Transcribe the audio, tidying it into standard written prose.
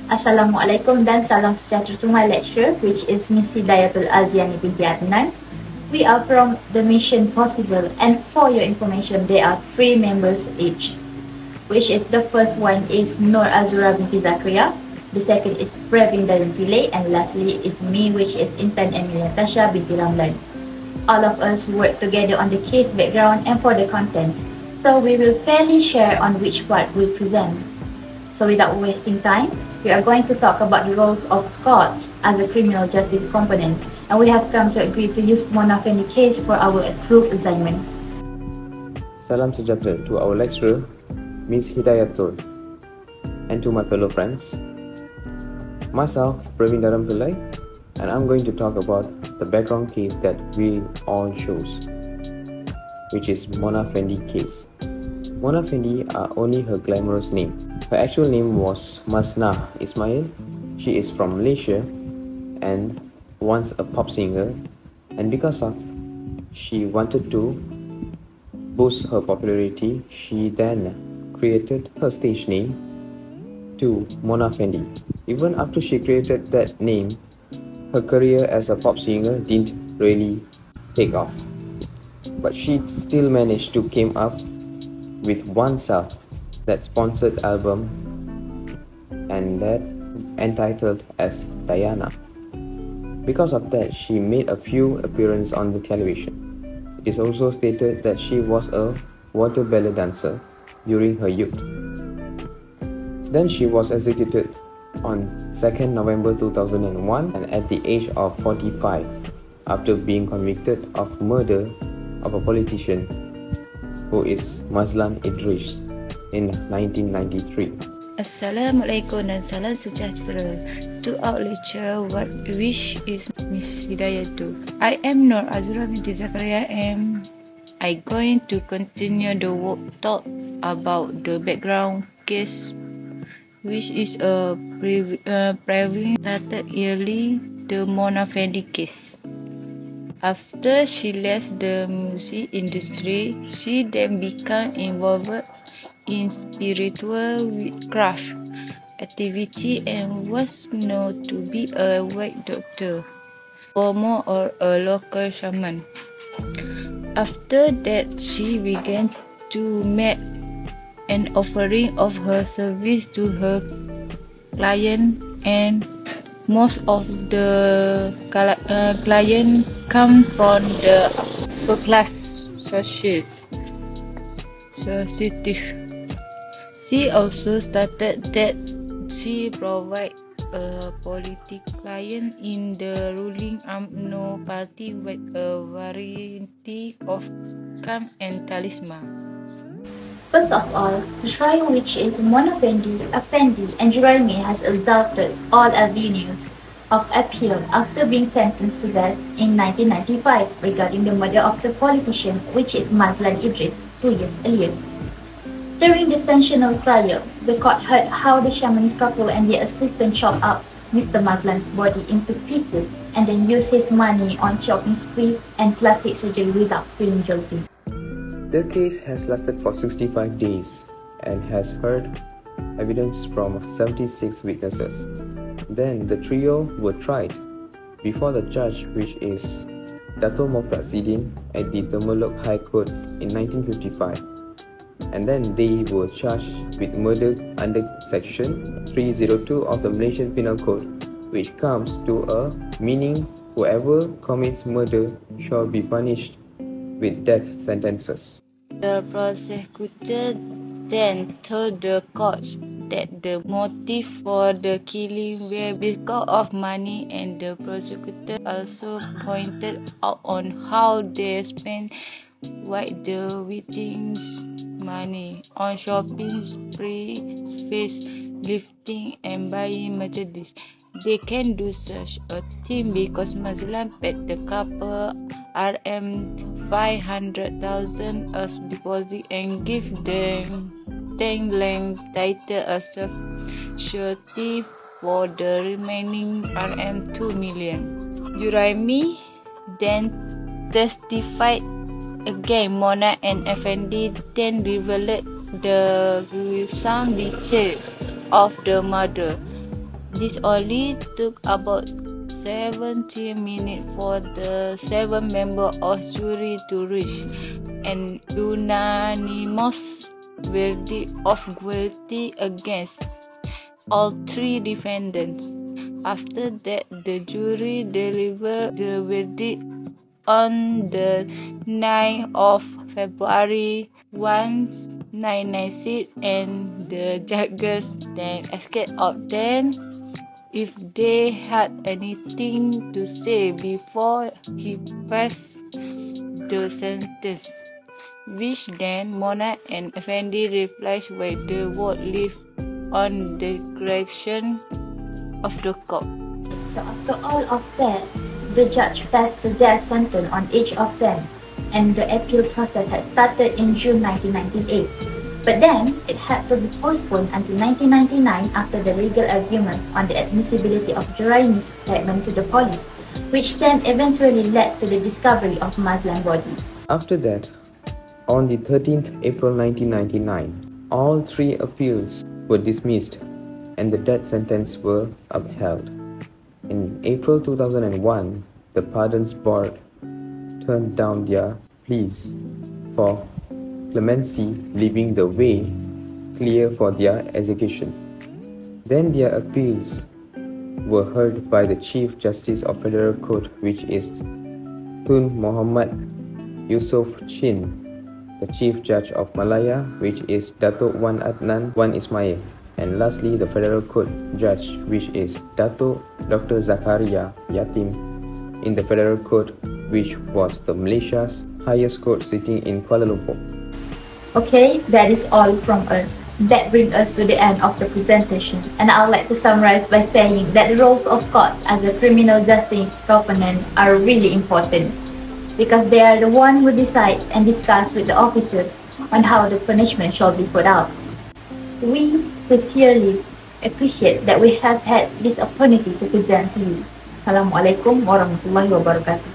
Assalamualaikum dan salam sejahtera to my lecturer, which is Miss Hidayatul Aziani binti Adnan. We are from the Mission Possible, and for your information, there are 3 members each, which is the first one is Nur Azura binti Zakaria, the second is Pravin Darun Pillai, and lastly is me, which is Intan Emilia Tasha binti Ramlan. All of us work together on the case background and for the content, so we will fairly share on which part we present. So without wasting time, we are going to talk about the roles of courts as a criminal justice component, and we have come to agree to use Mona Fendi case for our group assignment. Salam sejahtera to our lecturer, Ms. Hidayatul, and to my fellow friends. Myself, Pravin Darun Pillai, and I'm going to talk about the background case that we all chose, which is Mona Fendi case. Mona Fendi are only her glamorous name. Her actual name was Masnah Ismail. She is from Malaysia and once a pop singer, and because of she wanted to boost her popularity, she then created her stage name to Mona Fendi. Even after she created that name, her career as a pop singer didn't really take off, but she still managed to come up with one self that sponsored album, and that entitled as Diana. Because of that, she made a few appearances on the television. It is also stated that she was a water ballet dancer during her youth. Then she was executed on 2nd November 2001 and at the age of 45 after being convicted of murder of a politician who is Mazlan Idris in 1993. Assalamualaikum dan salam sejahtera to our lecturer. What wish is Miss Hidayatul. I am Nur Azura binti Zakaria and I going to continue the talk about the background case, which is a prevalent started yearly the Mona Fendi case. After she left the music industry, she then became involved in spiritual witchcraft activity and was known to be a white doctor, former or a local shaman. After that, she began to make an offering of her service to her client, and most of the clients come from the upper class society. She also stated that she provide a political client in the ruling UMNO party with a variety of charm and talisman. First of all, the trial, which is Mona Fendi, Effendi, and Juraimi, has exhausted all avenues of appeal after being sentenced to death in 1995 regarding the murder of the politician, which is Mazlan Idris, 2 years earlier. During the sensational trial, the court heard how the shaman couple and their assistant chopped up Mr. Mazlan's body into pieces and then used his money on shopping sprees and plastic surgery without feeling guilty. The case has lasted for 65 days and has heard evidence from 76 witnesses. Then the trio were tried before the judge, which is Dato Mokhtar Sidin at the Temeluk High Court in 1955. And then they were charged with murder under Section 302 of the Malaysian Penal Code, which comes to a meaning whoever commits murder shall be punished with death sentences. The prosecutor then told the court that the motive for the killing were because of money, and the prosecutor also pointed out on how they spent the victims' money on shopping spree, face lifting, and buying merchandise. They can do such a thing because Mazlan paid the couple RM500,000 as deposit and give them 10 land title as a surety for the remaining RM2 million. Juraimi then testified again. Mona and Effendi then revealed the gruesome details of the murder. This only took about 70 minutes for the 7 members of jury to reach an unanimous verdict of guilty against all 3 defendants. After that, the jury delivered the verdict on the 9th of February 1996, and the judges then asked of them if they had anything to say before he passed the sentence, which then Mona and Effendi replied with the word leave on the correction of the court. So after all of that, the judge passed the death sentence on each of them, and the appeal process had started in June 1998. But then, it had to be postponed until 1999 after the legal arguments on the admissibility of Juraimi's statement to the police, which then eventually led to the discovery of Mazlan body. After that, on the 13th April 1999, all 3 appeals were dismissed and the death sentence were upheld. In April 2001, the Pardons Board turned down their pleas for clemency, leaving the way clear for their execution. Then their appeals were heard by the Chief Justice of Federal Court, which is Tun Muhammad Yusof Chin, the Chief Judge of Malaya, which is Datuk Wan Adnan Wan Ismail, and lastly the Federal Court Judge, which is Datuk Dr. Zakaria Yatim in the Federal Court, which was the Malaysia's highest court sitting in Kuala Lumpur. Okay, that is all from us. That brings us to the end of the presentation, and I would like to summarize by saying that the roles of courts as a criminal justice component are really important, because they are the one who decide and discuss with the officers on how the punishment shall be put out. We sincerely appreciate that we have had this opportunity to present to you. Assalamualaikum warahmatullahi wabarakatuh.